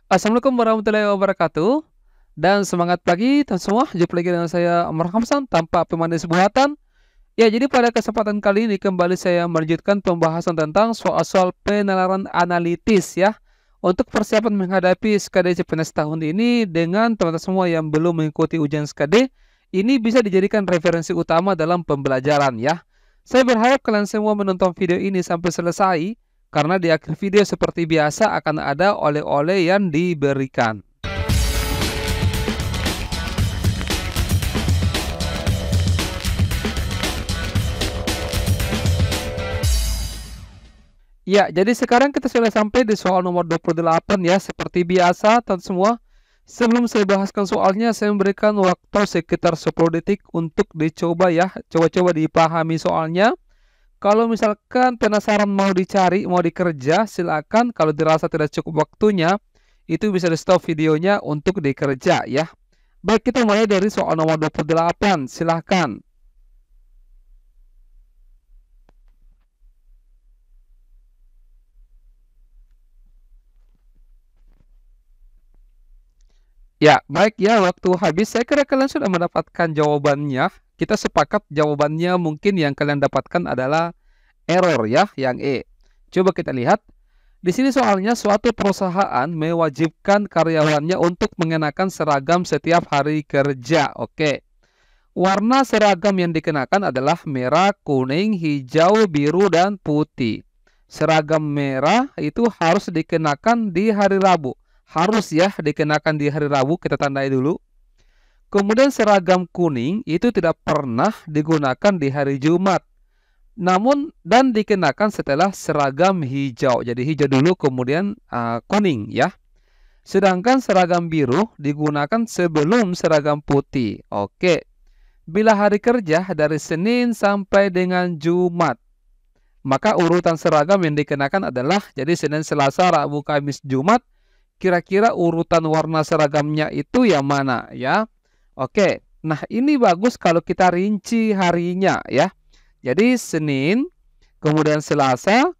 Assalamualaikum warahmatullahi wabarakatuh. Dan semangat pagi teman semua. Jumpa lagi dengan saya Amar Hamsan tanpa pemanis buatan. Ya, jadi pada kesempatan kali ini kembali saya melanjutkan pembahasan tentang soal-soal penalaran analitis ya. Untuk persiapan menghadapi SKD CPNS tahun ini dengan teman-teman semua yang belum mengikuti ujian SKD, ini bisa dijadikan referensi utama dalam pembelajaran ya. Saya berharap kalian semua menonton video ini sampai selesai, karena di akhir video seperti biasa akan ada oleh-oleh yang diberikan. Ya, jadi sekarang kita sudah sampai di soal nomor 28 ya. Seperti biasa, teman semua, sebelum saya bahaskan soalnya, saya memberikan waktu sekitar 10 detik untuk dicoba ya. Coba-coba dipahami soalnya. Kalau misalkan penasaran mau dicari, mau dikerja, silakan. Kalau dirasa tidak cukup waktunya, itu bisa di stop videonya untuk dikerja ya. Baik, kita mulai dari soal nomor 28. Silahkan. Ya, baik ya, waktu habis. Saya kira kalian sudah mendapatkan jawabannya. Kita sepakat jawabannya mungkin yang kalian dapatkan adalah error ya, yang E. Coba kita lihat. Di sini soalnya suatu perusahaan mewajibkan karyawannya untuk mengenakan seragam setiap hari kerja. Oke. Warna seragam yang dikenakan adalah merah, kuning, hijau, biru, dan putih. Seragam merah itu harus dikenakan di hari Rabu. Harus ya dikenakan di hari Rabu, kita tandai dulu. Kemudian seragam kuning itu tidak pernah digunakan di hari Jumat. Namun dan dikenakan setelah seragam hijau. Jadi hijau dulu kemudian kuning ya. Sedangkan seragam biru digunakan sebelum seragam putih. Oke. Bila hari kerja dari Senin sampai dengan Jumat, maka urutan seragam yang dikenakan adalah jadi Senin, Selasa, Rabu, Kamis, Jumat. Kira-kira urutan warna seragamnya itu yang mana ya? Oke. Nah, ini bagus kalau kita rinci harinya ya. Jadi Senin, kemudian Selasa,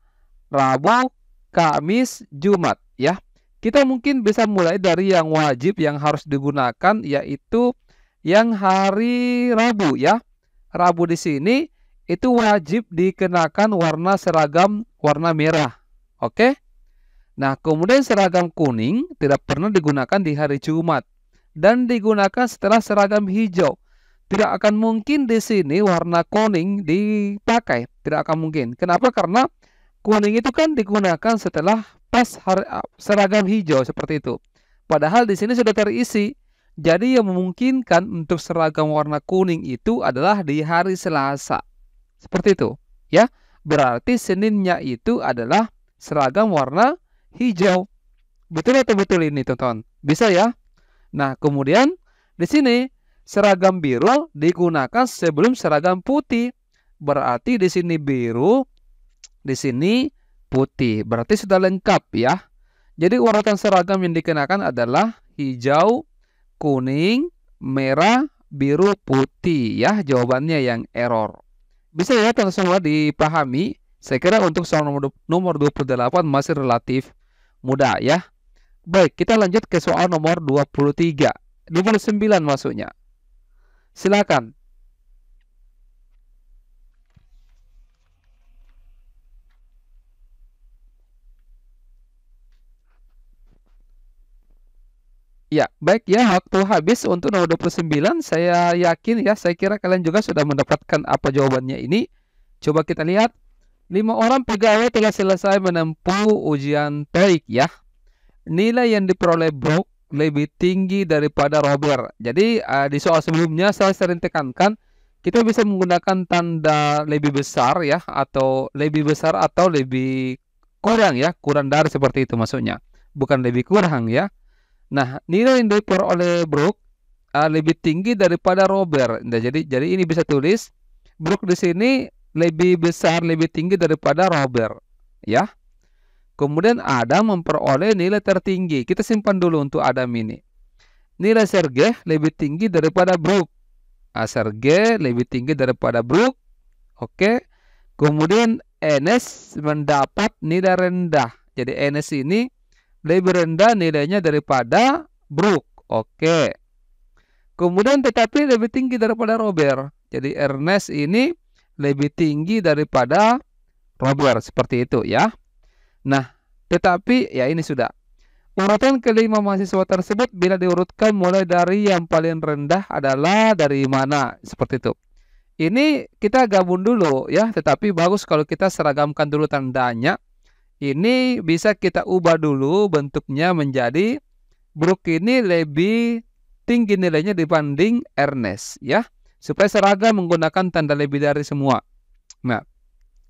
Rabu, Kamis, Jumat ya. Kita mungkin bisa mulai dari yang wajib yang harus digunakan, yaitu yang hari Rabu ya. Rabu di sini itu wajib dikenakan warna seragam warna merah. Oke. Nah, kemudian seragam kuning tidak pernah digunakan di hari Jumat dan digunakan setelah seragam hijau. Tidak akan mungkin di sini warna kuning dipakai, tidak akan mungkin. Kenapa? Karena kuning itu kan digunakan setelah pas seragam hijau seperti itu. Padahal di sini sudah terisi. Jadi yang memungkinkan untuk seragam warna kuning itu adalah di hari Selasa. Seperti itu, ya. Berarti Seninnya itu adalah seragam warna hijau. Betul atau betul ini, tonton? Bisa ya? Nah, kemudian di sini seragam biru digunakan sebelum seragam putih. Berarti di sini biru, di sini putih. Berarti sudah lengkap ya. Jadi urutan seragam yang dikenakan adalah hijau, kuning, merah, biru, putih ya. Jawabannya yang error. Bisa ya teman semua dipahami. Saya kira untuk soal nomor 28 masih relatif mudah ya. Baik, kita lanjut ke soal nomor 23. 29 maksudnya. Silakan. Ya, baik ya, waktu habis untuk nomor 29. Saya yakin ya, saya kira kalian juga sudah mendapatkan apa jawabannya ini. Coba kita lihat. 5 orang pegawai telah selesai menempuh ujian TOEIC ya. Nilai yang diperoleh Brooke lebih tinggi daripada Robert. Jadi di soal sebelumnya saya sering tekankan kita bisa menggunakan tanda lebih besar ya, atau lebih besar atau lebih kurang ya, kurang dari seperti itu maksudnya. Bukan lebih kurang ya. Nah, nilai yang diperoleh Brooke lebih tinggi daripada Robert. Nah, jadi ini bisa tulis Brooke di sini lebih besar, lebih tinggi daripada Robert ya. Kemudian Adam memperoleh nilai tertinggi. Kita simpan dulu untuk Adam ini. Nilai Sergei lebih tinggi daripada Brooke. Sergei lebih tinggi daripada Brooke. Oke. Kemudian Enes mendapat nilai rendah. Jadi Enes ini lebih rendah nilainya daripada Brooke. Oke. Kemudian tetapi lebih tinggi daripada Robert. Jadi Ernest ini lebih tinggi daripada Robert, seperti itu ya. Nah, tetapi ya ini sudah. Urutan kelima mahasiswa tersebut bila diurutkan mulai dari yang paling rendah adalah dari mana? Seperti itu. Ini kita gabung dulu ya, tetapi bagus kalau kita seragamkan dulu tandanya. Ini bisa kita ubah dulu bentuknya menjadi Brooke ini lebih tinggi nilainya dibanding Ernest ya. Supaya seragam menggunakan tanda lebih dari semua. Nah,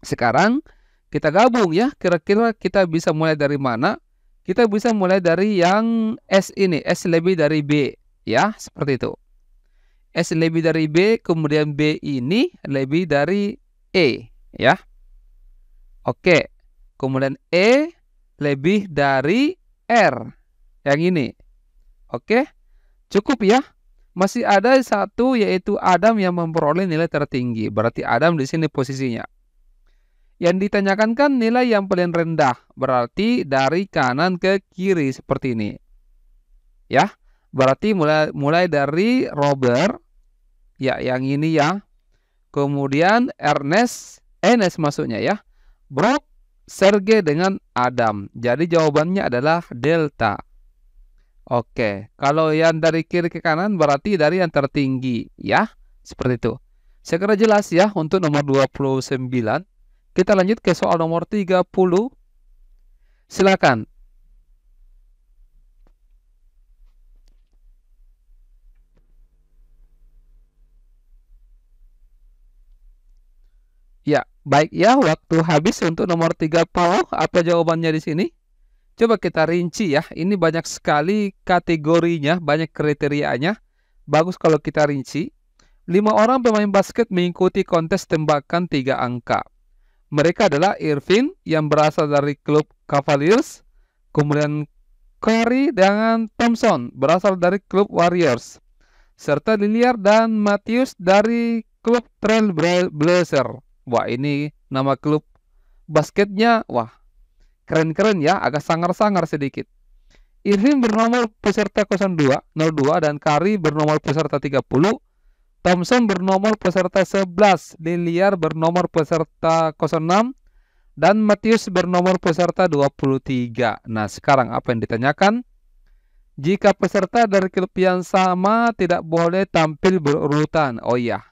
sekarang kita gabung ya, kira-kira kita bisa mulai dari mana? Kita bisa mulai dari yang S ini, S lebih dari B ya, seperti itu. S lebih dari B, kemudian B ini lebih dari E ya. Oke. Kemudian E lebih dari R. Yang ini. Oke. Cukup ya. Masih ada satu yaitu Adam yang memperoleh nilai tertinggi. Berarti Adam di sini posisinya. Yang ditanyakan kan nilai yang paling rendah. Berarti dari kanan ke kiri seperti ini. Ya. Berarti mulai dari Robert. Ya, yang ini ya. Kemudian Ernest maksudnya ya. Brooke, Sergei dengan Adam. Jadi jawabannya adalah delta. Oke. Kalau yang dari kiri ke kanan berarti dari yang tertinggi. Ya. Seperti itu. Saya kira jelas ya untuk nomor 29. Kita lanjut ke soal nomor 30. Silakan. Ya, baik ya, waktu habis untuk nomor 30. Apa jawabannya di sini? Coba kita rinci ya. Ini banyak sekali kategorinya, banyak kriterianya. Bagus kalau kita rinci. 5 orang pemain basket mengikuti kontes tembakan 3 angka. Mereka adalah Irvin yang berasal dari klub Cavaliers, kemudian Curry dengan Thompson berasal dari klub Warriors, serta Lillard dan Matthews dari klub Trail Blazers. Wah, ini nama klub basketnya, wah, keren-keren ya, agak sangar-sangar sedikit. Irvin bernomor peserta 02 dan Curry bernomor peserta 30. Thompson bernomor peserta 11, Lillard bernomor peserta 06, dan Matthews bernomor peserta 23. Nah, sekarang apa yang ditanyakan? Jika peserta dari klub yang sama tidak boleh tampil berurutan. Oh iya.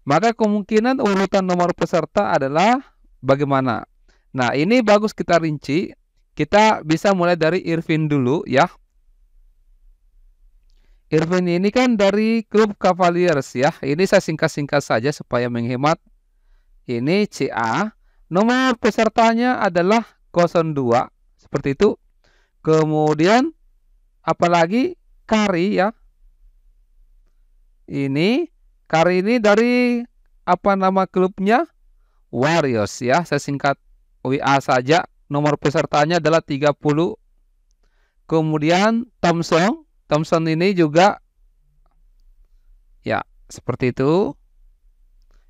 Maka kemungkinan urutan nomor peserta adalah bagaimana? Nah, ini bagus kita rinci. Kita bisa mulai dari Irvin dulu ya. Irvin ini kan dari klub Cavaliers ya. Ini saya singkat-singkat saja supaya menghemat. Ini CA. Nomor pesertanya adalah 02. Seperti itu. Kemudian apalagi Curry ya. Ini Curry ini dari apa nama klubnya? Warriors ya. Saya singkat WA saja. Nomor pesertanya adalah 30. Kemudian Thompson ini juga ya seperti itu.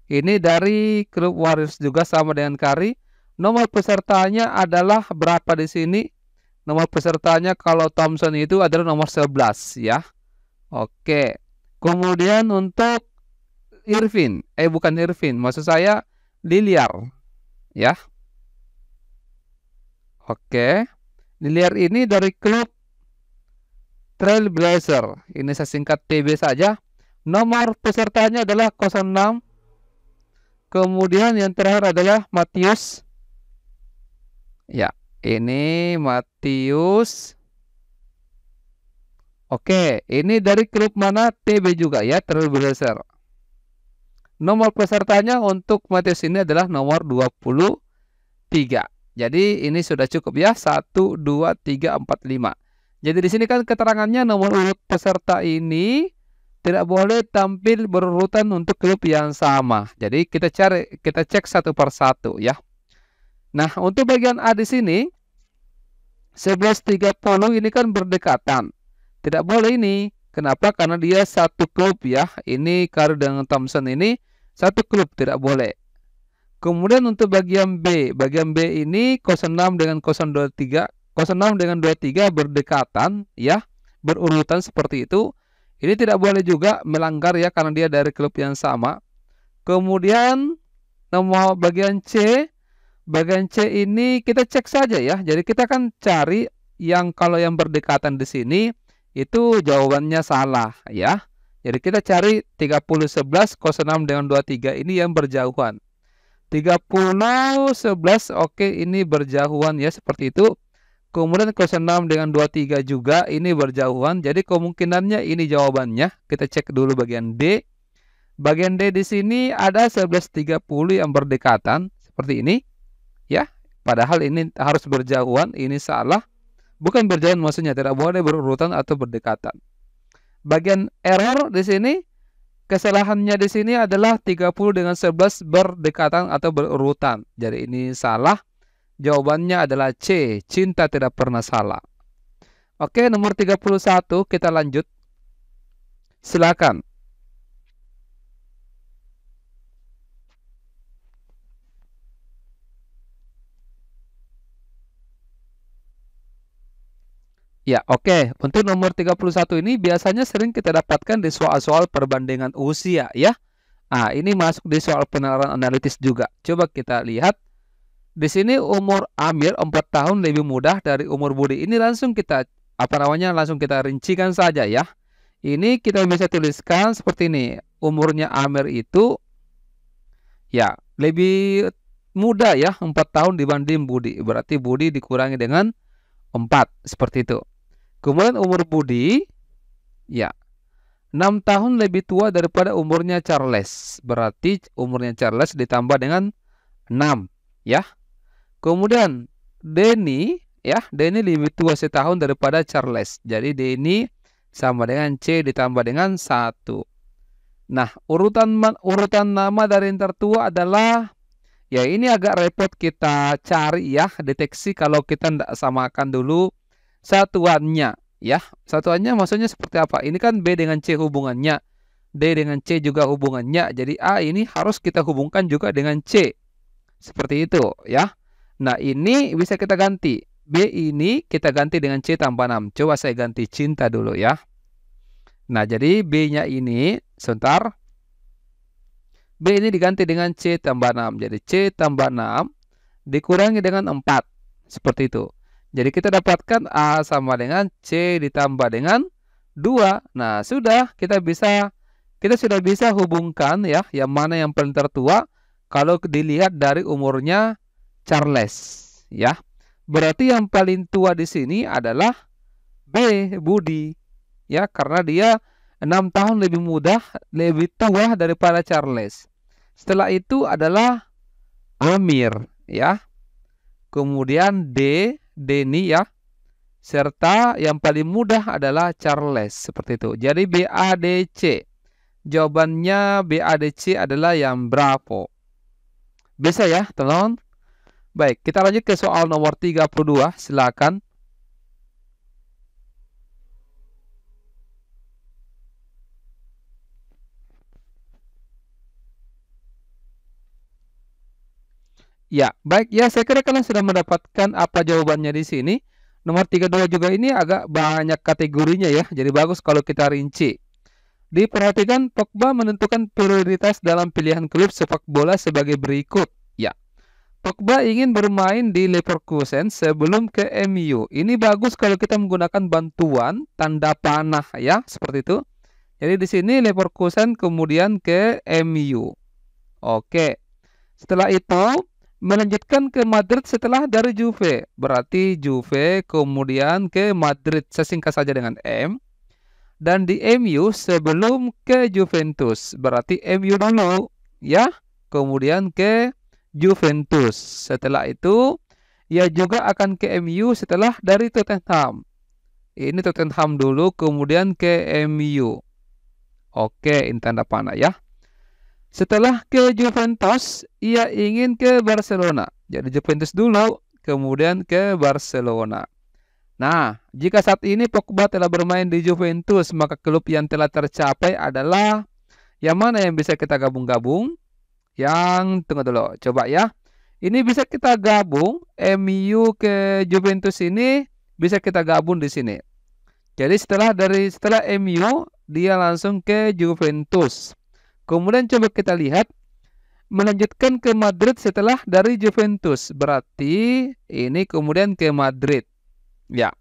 Ini dari klub Warriors juga sama dengan Curry. Nomor pesertanya adalah berapa di sini? Nomor pesertanya kalau Thompson itu adalah nomor 11 ya. Oke. Kemudian untuk Irvin, bukan Irvin, maksud saya Lillard ya. Oke. Lillard ini dari klub Trail Blazer. Ini saya singkat TB saja. Nomor pesertanya adalah 06. Kemudian yang terakhir adalah Matthews. Ya, ini Matthews. Oke, ini dari klub mana? TB juga ya, Trail Blazer. Nomor pesertanya untuk Matthews ini adalah nomor 23. Jadi ini sudah cukup ya. 1, 2, 3, 4, 5. Jadi di sini kan keterangannya nomor urut peserta ini tidak boleh tampil berurutan untuk klub yang sama. Jadi kita cek satu persatu ya. Nah, untuk bagian A di sini 11.30 ini kan berdekatan. Tidak boleh ini. Kenapa? Karena dia satu klub ya. Ini Curry dengan Thompson ini satu klub, tidak boleh. Kemudian untuk bagian B ini 06 dengan 023 06 dengan 23 berdekatan ya, berurutan seperti itu. Ini tidak boleh juga melanggar ya karena dia dari klub yang sama. Kemudian nomor bagian C. Bagian C ini kita cek saja ya. Jadi kita kan cari yang kalau yang berdekatan di sini itu jawabannya salah ya. Jadi kita cari 30 11 06 dengan 23 ini yang berjauhan. 30 11 oke ini berjauhan ya seperti itu. Kemudian 06 dengan 23 juga ini berjauhan. Jadi kemungkinannya ini jawabannya. Kita cek dulu bagian D. Bagian D di sini ada 11.30 yang berdekatan seperti ini ya. Padahal ini harus berjauhan, ini salah. Bukan berjauhan maksudnya tidak boleh berurutan atau berdekatan. Bagian error di sini kesalahannya di sini adalah 30 dengan 11 berdekatan atau berurutan. Jadi ini salah. Jawabannya adalah C, cinta tidak pernah salah. Oke, nomor 31 kita lanjut. Silakan. Ya, oke. Untuk nomor 31 ini biasanya sering kita dapatkan di soal-soal perbandingan usia ya. Nah, ini masuk di soal penalaran analitis juga. Coba kita lihat. Di sini umur Amir 4 tahun lebih muda dari umur Budi. Ini langsung kita langsung kita rincikan saja ya. Ini kita bisa tuliskan seperti ini. Umurnya Amir itu ya lebih muda ya, 4 tahun dibanding Budi. Berarti Budi dikurangi dengan 4 seperti itu. Kemudian umur Budi ya 6 tahun lebih tua daripada umurnya Charles. Berarti umurnya Charles ditambah dengan 6 ya. Kemudian Denny ya, Denny lebih tua setahun daripada Charles. Jadi Denny sama dengan C ditambah dengan 1. Nah, urutan nama dari yang tertua adalah ya ini agak repot kita cari ya, deteksi kalau kita tidak samakan dulu satuannya ya. Satuannya maksudnya seperti apa? Ini kan B dengan C hubungannya, D dengan C juga hubungannya. Jadi A ini harus kita hubungkan juga dengan C. Seperti itu ya. Nah, ini bisa kita ganti. B ini kita ganti dengan C tambah 6. Coba saya ganti cinta dulu ya. Nah, jadi B-nya ini sebentar. B ini diganti dengan C tambah 6. Jadi C tambah 6 dikurangi dengan 4. Seperti itu. Jadi kita dapatkan A sama dengan C ditambah dengan 2. Nah, sudah kita sudah bisa hubungkan ya, yang mana yang paling tertua kalau dilihat dari umurnya Charles ya. Berarti yang paling tua di sini adalah B, Budi. Ya, karena dia 6 tahun lebih tua daripada Charles. Setelah itu adalah Amir ya. Kemudian D, Denny ya. Serta yang paling mudah adalah Charles seperti itu. Jadi BADC. Jawabannya BADC adalah yang Bravo. Bisa ya, teman-teman? Baik, kita lanjut ke soal nomor 32. Silakan. Ya, baik ya, saya kira kalian sudah mendapatkan apa jawabannya di sini. Nomor 32 juga ini agak banyak kategorinya ya. Jadi bagus kalau kita rinci. Diperhatikan Pogba menentukan prioritas dalam pilihan klub sepak bola sebagai berikut. Ya. Pogba ingin bermain di Leverkusen sebelum ke MU. Ini bagus kalau kita menggunakan bantuan tanda panah ya, seperti itu. Jadi di sini Leverkusen kemudian ke MU. Oke. Setelah itu melanjutkan ke Madrid setelah dari Juve. Berarti Juve kemudian ke Madrid. Saya singkat saja dengan M. Dan di MU sebelum ke Juventus. Berarti MU dulu ya. Kemudian ke Juventus. Setelah itu ia juga akan ke MU setelah dari Tottenham. Ini Tottenham dulu kemudian ke MU. Oke, ini tanda panah ya. Setelah ke Juventus, ia ingin ke Barcelona. Jadi Juventus dulu, kemudian ke Barcelona. Nah, jika saat ini Pogba telah bermain di Juventus, maka klub yang telah tercapai adalah yang mana yang bisa kita gabung-gabung? Tunggu dulu, coba ya. Ini bisa kita gabung MU ke Juventus ini bisa kita gabung di sini. Jadi setelah MU dia langsung ke Juventus. Kemudian coba kita lihat melanjutkan ke Madrid setelah dari Juventus. Berarti ini kemudian ke Madrid. Ya.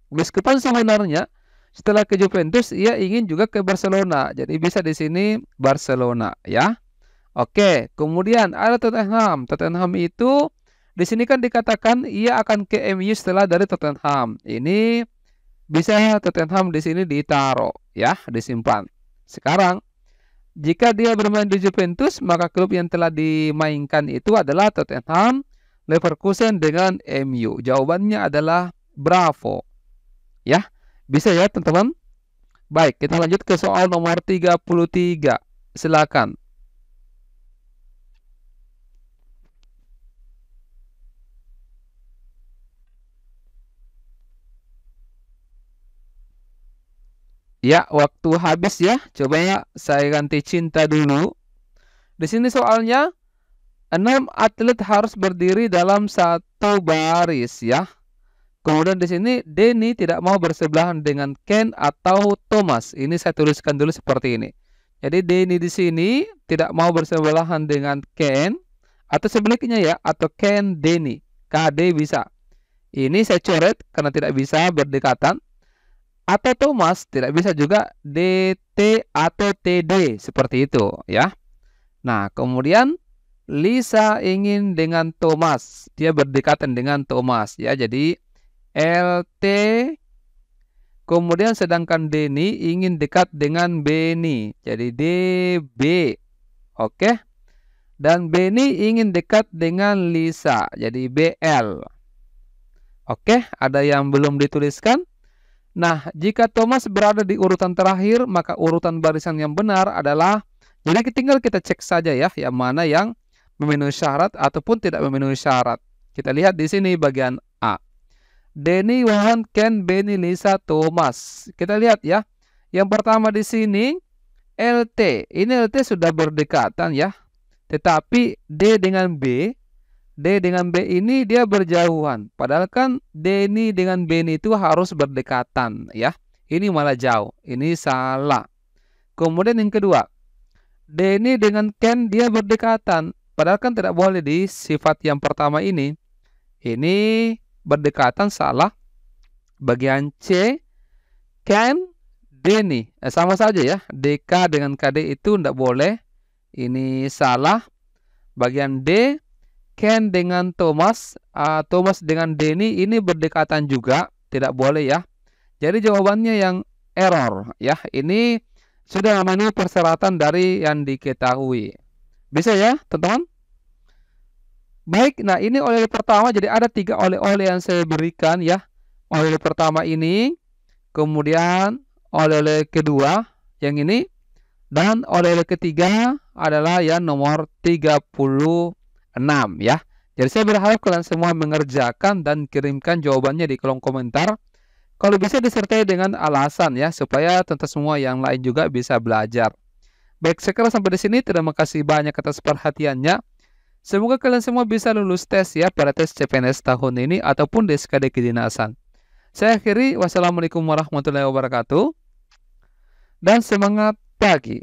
Meskipun sebenarnya setelah ke Juventus ia ingin juga ke Barcelona. Jadi bisa di sini Barcelona ya. Oke, kemudian ada Tottenham. Tottenham itu di sini kan dikatakan ia akan ke MU setelah dari Tottenham. Ini bisa Tottenham di sini ditaruh ya, disimpan. Sekarang jika dia bermain di Juventus, maka klub yang telah dimainkan itu adalah Tottenham, Leverkusen dengan MU. Jawabannya adalah Bravo. Ya, bisa ya teman-teman? Baik, kita lanjut ke soal nomor 33. Silakan. Ya, waktu habis ya. Coba ya saya ganti cinta dulu. Di sini soalnya 6 atlet harus berdiri dalam satu baris ya. Kemudian di sini Denny tidak mau bersebelahan dengan Ken atau Thomas. Ini saya tuliskan dulu seperti ini. Jadi Denny di sini tidak mau bersebelahan dengan Ken atau sebaliknya ya, atau Ken Denny. KD bisa. Ini saya coret karena tidak bisa berdekatan. Atau Thomas tidak bisa juga DT atau TD seperti itu ya. Nah, kemudian Lisa ingin dengan Thomas. Dia berdekatan dengan Thomas ya. Jadi LT, kemudian sedangkan Denny ingin dekat dengan Benny. Jadi DB. Oke. Dan Benny ingin dekat dengan Lisa. Jadi BL. Oke, ada yang belum dituliskan? Nah, jika Thomas berada di urutan terakhir, maka urutan barisan yang benar adalah, jadi tinggal kita cek saja ya, yang mana yang memenuhi syarat ataupun tidak memenuhi syarat. Kita lihat di sini bagian A. Denny, Wahan, Ken, Benny, Lisa, Thomas. Kita lihat ya. Yang pertama di sini LT. Ini LT sudah berdekatan ya. Tetapi D dengan B ini dia berjauhan. Padahal kan Denny dengan Benny itu harus berdekatan ya. Ini malah jauh. Ini salah. Kemudian yang kedua, Denny dengan Ken dia berdekatan. Padahal kan tidak boleh di sifat yang pertama ini. Ini berdekatan, salah. Bagian C, Ken, Denny. Sama saja ya. DK dengan KD itu tidak boleh. Ini salah. Bagian D, Ken dengan Thomas, Thomas dengan Denny ini berdekatan juga, tidak boleh ya. Jadi jawabannya yang error ya. Ini sudah memenuhi persyaratan dari yang diketahui. Bisa ya teman-teman? Baik, nah ini oleh pertama, jadi ada 3 oleh-oleh yang saya berikan ya. Oleh pertama ini, kemudian oleh kedua yang ini, dan oleh ketiga adalah yang nomor 36 ya. Jadi saya berharap kalian semua mengerjakan dan kirimkan jawabannya di kolom komentar. Kalau bisa disertai dengan alasan ya, supaya tentu semua yang lain juga bisa belajar. Baik, sekarang sampai di sini. Terima kasih banyak atas perhatiannya. Semoga kalian semua bisa lulus tes ya pada tes CPNS tahun ini ataupun di SKD kedinasan. Saya akhiri, wassalamualaikum warahmatullahi wabarakatuh. Dan semangat pagi.